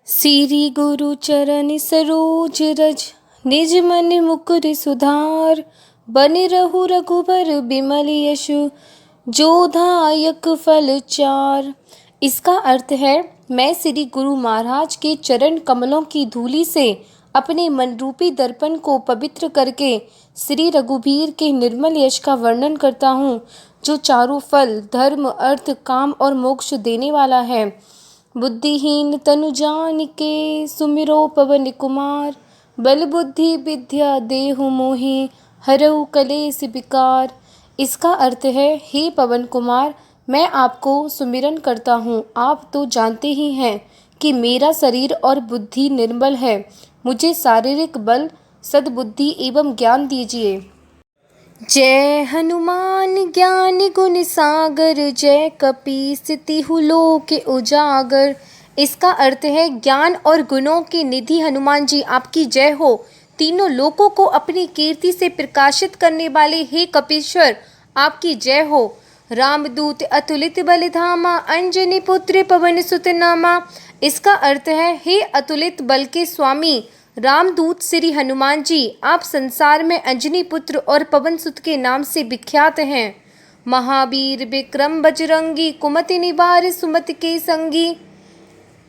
सिरि गुरु चरण सरोज रज, निज मन मुकुर सुधार। बनि रहु रघुबर बिमल यशु, जो दायक फल चार। इसका अर्थ है, मैं श्री गुरु महाराज के चरण कमलों की धूलि से अपने मन रूपी दर्पण को पवित्र करके श्री रघुबीर के निर्मल यश का वर्णन करता हूँ, जो चारों फल धर्म अर्थ काम और मोक्ष देने वाला है। बुद्धिहीन तनु जानिके सुमिरो पवन कुमार, बल बुद्धि विद्या देहु मोहि हरऊ कलेस विकार। इसका अर्थ है, हे पवन कुमार, मैं आपको सुमिरन करता हूँ। आप तो जानते ही हैं कि मेरा शरीर और बुद्धि निर्मल है। मुझे शारीरिक बल सद्बुद्धि एवं ज्ञान दीजिए। जय हनुमान ज्ञान गुण सागर, जय कपीस तिहु लोक उजागर। इसका अर्थ है, ज्ञान और गुणों के निधि हनुमान जी आपकी जय हो। तीनों लोकों को अपनी कीर्ति से प्रकाशित करने वाले हे कपीश्वर आपकी जय हो। रामदूत अतुलित बल धामा, अंजनी पुत्र पवन सुत नामा। इसका अर्थ है, हे अतुलित बल के स्वामी रामदूत श्री हनुमान जी, आप संसार में अंजनी पुत्र और पवन सुत के नाम से विख्यात हैं। महावीर विक्रम बजरंगी, कुमति निवार सुमति के संगी।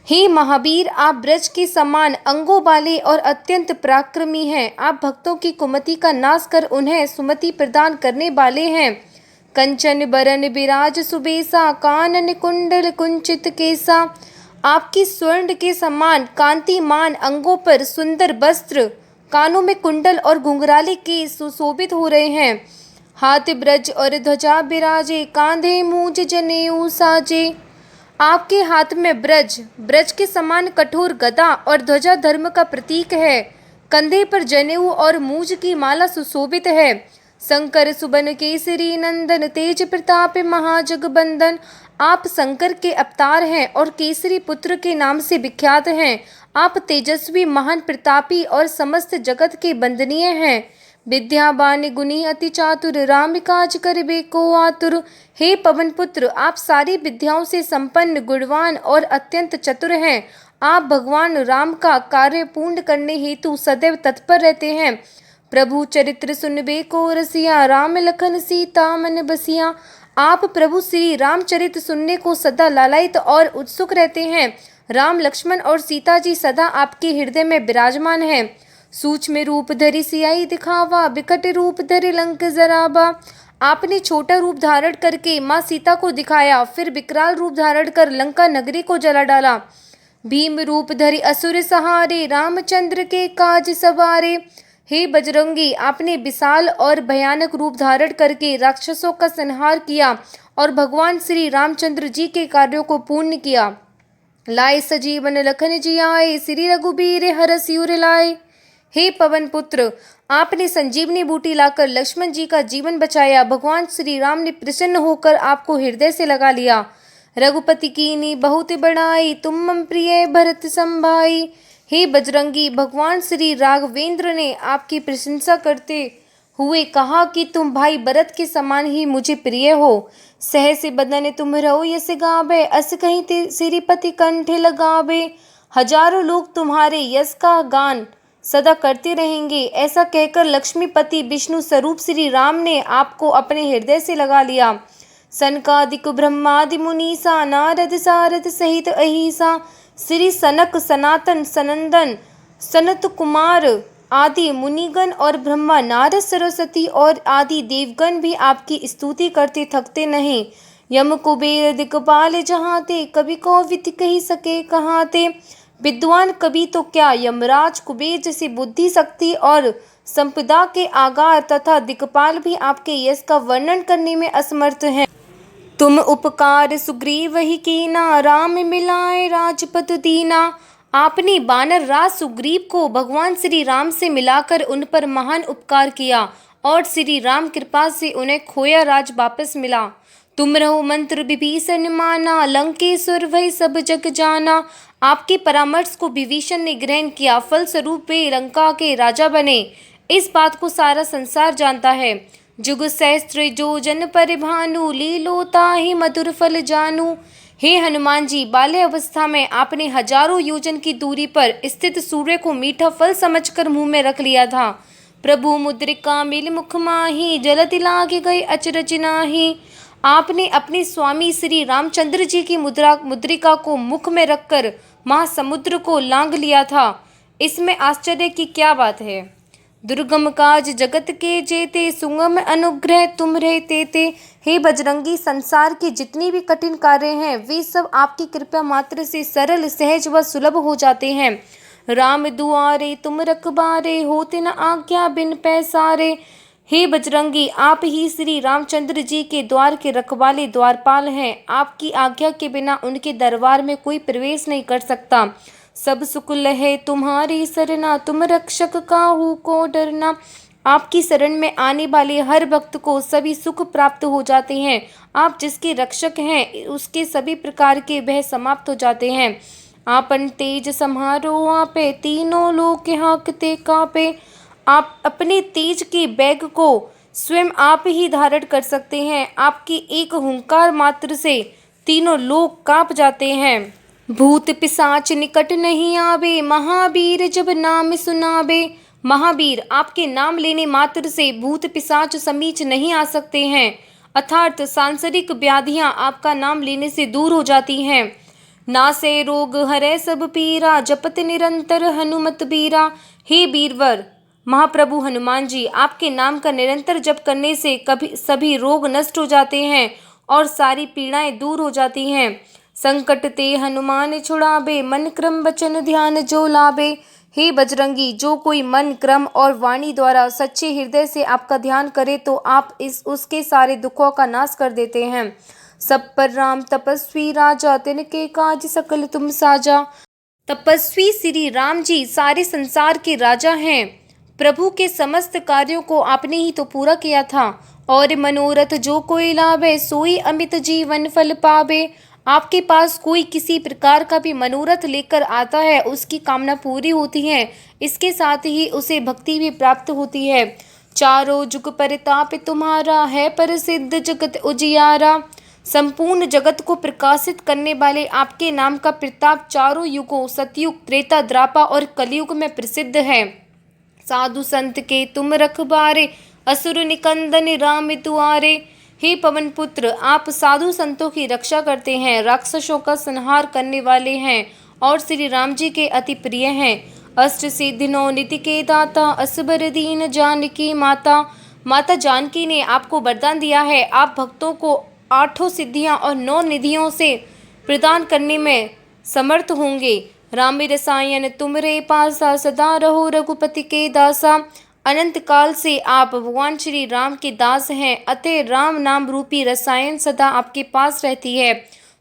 हे महावीर, आप ब्रज के समान अंगों वाले और अत्यंत पराक्रमी हैं। आप भक्तों की कुमति का नाश कर उन्हें सुमति प्रदान करने वाले हैं। कंचन बरन बिराज सुबेसा, कानन कुंडल कुंचित केसा। आपकी स्वर्ण के समान कांतिमान अंगों पर सुंदर वस्त्र, कानों में कुंडल और घुंघराले के सुशोभित हो रहे हैं। हाथ ब्रज और ध्वजा बिराजे, कांधे मूंज जनेऊ साजे। आपके हाथ में ब्रज के समान कठोर गदा और ध्वजा धर्म का प्रतीक है। कंधे पर जनेऊ और मूंज की माला सुशोभित है। शंकर सुबन केसरी नंदन, तेज प्रताप महाजगबंदन। आप शंकर के अवतार हैं और केसरी पुत्र के नाम से विख्यात हैं। आप तेजस्वी महान प्रतापी और समस्त जगत के वंदनीय हैं। विद्यावान गुणी अति चातुर, राम काज करिबे को आतुर। हे पवन पुत्र, आप सारी विद्याओं से संपन्न गुणवान और अत्यंत चतुर हैं। आप भगवान राम का कार्य पूर्ण करने हेतु सदैव तत्पर रहते हैं। प्रभु चरित्र सुनबे को रसिया, राम लखन सीता मन बसिया। आप प्रभु श्री रामचरित सुनने को सदा लालायित और उत्सुक रहते हैं। राम लक्ष्मण और सीता जी सदा आपके हृदय में विराजमान हैं। सूक्ष्म रूप धरि सियाई दिखावा, विकट रूप धरि लंक जरावा। आपने छोटा रूप धारण करके माँ सीता को दिखाया, फिर विकराल रूप धारण कर लंका नगरी को जला डाला। भीम रूप धरि असुर सहारे, रामचंद्र के काज सवारे। हे बजरंगी, आपने विशाल और भयानक रूप धारण करके राक्षसों का संहार किया और भगवान श्री रामचंद्र जी के कार्यों को पूर्ण किया। लाए सजीवन लखन जियाए, श्री रघुबीर हरषि सियुर लाए। हे पवन पुत्र, आपने संजीवनी बूटी लाकर लक्ष्मण जी का जीवन बचाया। भगवान श्री राम ने प्रसन्न होकर आपको हृदय से लगा लिया। रघुपति कीनी बहुत बड़ाई, तुम मम प्रिय भरत संभाई। हे बजरंगी, भगवान श्री राघवेंद्र ने आपकी प्रशंसा करते हुए कहा कि तुम भाई भरत के समान ही मुझे प्रिय हो। सहस बदन तुम रहो यस गावे, अस कहीं श्रीपति कंठे लगावे। हजारों लोग तुम्हारे यश का गान सदा करते रहेंगे। ऐसा कहकर लक्ष्मीपति विष्णु स्वरूप श्री राम ने आपको अपने हृदय से लगा लिया। सनकादिक ब्रह्मादि मुनीसा, नारद सारद सहित अहिसा। श्री सनक सनातन सनंदन सनत कुमार आदि मुनिगण और ब्रह्मा नारद सरस्वती और आदि देवगण भी आपकी स्तुति करते थकते नहीं। यम कुबेर दिक्पाल जहाते, कवि कोविद कही सके कहाते। विद्वान कवि तो क्या, यमराज कुबेर जैसी बुद्धि शक्ति और संपदा के आगार तथा दिक्पाल भी आपके यश का वर्णन करने में असमर्थ हैं। तुम उपकार सुग्रीव ही कीना, राम मिलाए राजपद दीना। आपने वानर राज सुग्रीव को भगवान श्री राम से मिलाकर उन पर महान उपकार किया और श्री राम कृपा से उन्हें खोया राज वापस मिला। तुम रहो मंत्र विभीषण माना, लंकेश्वर भई सब जग जाना। आपके परामर्श को विभीषण ने ग्रहण किया, फलस्वरूप वे लंका के राजा बने। इस बात को सारा संसार जानता है। जुग सहस्त्र जो जन पर भानु, लीलो ताहि मधुर फल जानू। हे हनुमान जी, बाल्य अवस्था में आपने हजारों योजन की दूरी पर स्थित सूर्य को मीठा फल समझकर मुंह में रख लिया था। प्रभु मुद्रिका मिल मुख माही, जलति लागे गई अचरज नाही। आपने अपने स्वामी श्री रामचंद्र जी की मुद्रिका को मुख में रखकर महासमुद्र को लांघ लिया था। इसमें आश्चर्य की क्या बात है। दुर्गम काज जगत के जेते, सुगम अनुग्रह तुम रे तेते। हे बजरंगी, संसार के जितनी भी कठिन कार्य हैं वे सब आपकी कृपा मात्र से सरल, सहज व सुलभ हो जाते हैं। राम दुआरे तुम रखबारे, होते न आज्ञा बिन पैसारे। हे बजरंगी, आप ही श्री रामचंद्र जी के द्वार के रखवाले द्वारपाल हैं। आपकी आज्ञा के बिना उनके दरबार में कोई प्रवेश नहीं कर सकता। सब सुख लहे तुम्हारी सरना, तुम रक्षक काहू को डरना। आपकी शरण में आने वाले हर भक्त को सभी सुख प्राप्त हो जाते हैं। आप जिसके रक्षक हैं उसके सभी प्रकार के भय समाप्त हो जाते हैं। आपन तेज सम्हारो आपे, तीनों लोक हाँकते कापे। आप अपने तेज के बैग को स्वयं आप ही धारण कर सकते हैं। आपकी एक हुंकार मात्र से तीनों लोक कांप जाते हैं। भूत पिशाच निकट नहीं आवे, महावीर जब नाम सुनावे। महावीर, आपके नाम लेने मात्र से भूत पिशाच समीच नहीं आ सकते हैं, अर्थात सांसारिक व्याधियां आपका नाम लेने से दूर हो जाती हैं। नासे रोग हरै सब पीरा, जपत निरंतर हनुमत बीरा। हे वीरवर महाप्रभु हनुमान जी, आपके नाम का निरंतर जप करने से कभी सभी रोग नष्ट हो जाते हैं और सारी पीड़ाएं दूर हो जाती हैं। संकट ते हनुमान छुड़ावे, मन क्रम वचन ध्यान जो लावे। हे बजरंगी, जो कोई मन क्रम और वाणी द्वारा सच्चे हृदय से आपका ध्यान करे तो आप उसके सारे दुखों का नाश कर देते हैं। सब पर राम तपस्वी राजा, तिनके काज सकल तुम साजा। तपस्वी श्री राम जी सारे संसार के राजा हैं। प्रभु के समस्त कार्यों को आपने ही तो पूरा किया था। और मनोरथ जो कोई लावे, सोई अमित जीवन फल पावे। आपके पास कोई किसी प्रकार का भी मनोरथ लेकर आता है, उसकी कामना पूरी होती है। इसके साथ ही उसे भक्ति भी प्राप्त होती है। चारों जुग परिताप तुम्हारा, है प्रसिद्ध जगत उजियारा। संपूर्ण जगत को प्रकाशित करने वाले आपके नाम का प्रताप चारों युगों सतयुग, त्रेता, द्वापर और कलयुग में प्रसिद्ध है। साधु संत के तुम रखबारे, असुर निकंदन राम दुआरे। हे पवन पुत्र, आप साधु संतों की रक्षा करते हैं, राक्षसों का संहार करने वाले हैं और श्री राम जी के अति प्रिय हैं। अष्ट सिद्धि नौ निधि के दाता, असबर दीन जानकी माता। माता जानकी ने आपको वरदान दिया है, आप भक्तों को 8 सिद्धियां और 9 निधियों से प्रदान करने में समर्थ होंगे। राम रसायन तुमरे पासा, सदा रहो रघुपति के दासा। अनंत काल से आप भगवान श्री राम के दास हैं, अतः राम नाम रूपी रसायन सदा आपके पास रहती है।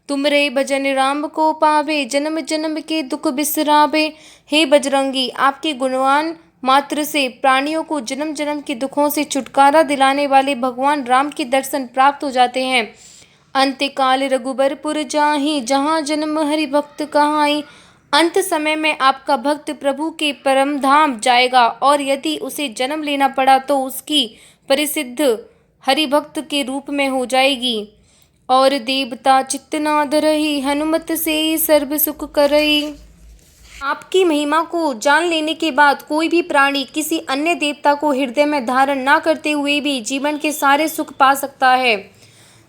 तुमरे भजन राम को पावे, जन्म जन्म के दुख बिसरावे। हे बजरंगी, आपके गुणवान मात्र से प्राणियों को जन्म जन्म के दुखों से छुटकारा दिलाने वाले भगवान राम के दर्शन प्राप्त हो जाते हैं। अंत्यकाल रघुबरपुर जाहि, जहाँ जन्म हरि भक्त कहाई। अंत समय में आपका भक्त प्रभु के परम धाम जाएगा और यदि उसे जन्म लेना पड़ा तो उसकी परिसिद्ध हरिभक्त के रूप में हो जाएगी। और देवता चित्त ना धरहि, हनुमत से सर्व सुख करई। आपकी महिमा को जान लेने के बाद कोई भी प्राणी किसी अन्य देवता को हृदय में धारण ना करते हुए भी जीवन के सारे सुख पा सकता है।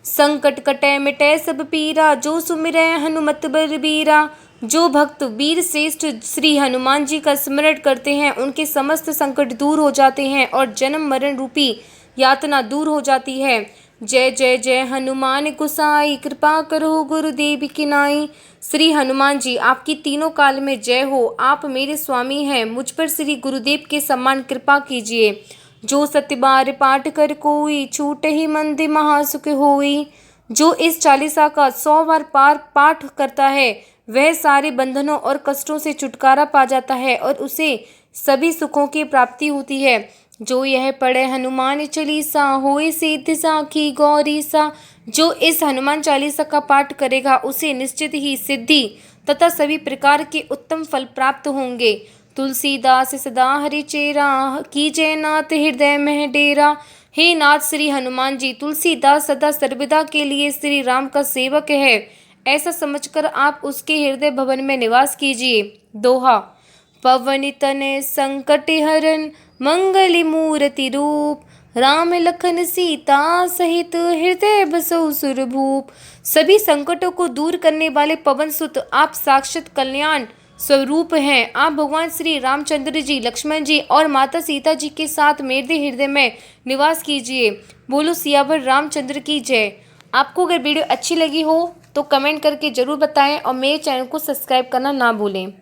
संकट कटै मिटै सब पीरा, जो सुमिरै हनुमत बलबीरा। जो भक्त वीर श्रेष्ठ श्री हनुमान जी का स्मरण करते हैं उनके समस्त संकट दूर हो जाते हैं और जन्म मरण रूपी यातना दूर हो जाती है। जय जय जय हनुमान गोसाई, कृपा करो गुरुदेव की नाई। श्री हनुमान जी, आपकी तीनों काल में जय हो। आप मेरे स्वामी हैं, मुझ पर श्री गुरुदेव के समान कृपा कीजिए। जो सत्य बार पाठ कर कोई, छूट ही मंद महासुख होई। जो इस चालीसा का 100 बार पाठ करता है वह सारे बंधनों और कष्टों से छुटकारा पा जाता है और उसे सभी सुखों की प्राप्ति होती है। जो यह पढ़े हनुमान चालीसा, होए सिद्धि साखी गौरी सा। जो इस हनुमान चालीसा का पाठ करेगा उसे निश्चित ही सिद्धि तथा सभी प्रकार के उत्तम फल प्राप्त होंगे। तुलसीदास सदा हरि चेरा, कीजय नाथ हृदय में डेरा। हे नाथ श्री हनुमान जी, तुलसीदास सदा सर्वदा के लिए श्री राम का सेवक है, ऐसा समझकर आप उसके हृदय भवन में निवास कीजिए। दोहा। पवन तनय संकट हरन मंगली मूर्ति रूप, राम लखन सीता सहित हृदय बसौ सुरभूप। सभी संकटों को दूर करने वाले पवन सुत आप साक्षात कल्याण स्वरूप हैं। आप भगवान श्री रामचंद्र जी, लक्ष्मण जी और माता सीता जी के साथ मेरे हृदय में निवास कीजिए। बोलो सियावर रामचंद्र की जय। आपको अगर वीडियो अच्छी लगी हो तो कमेंट करके ज़रूर बताएं और मेरे चैनल को सब्सक्राइब करना ना भूलें।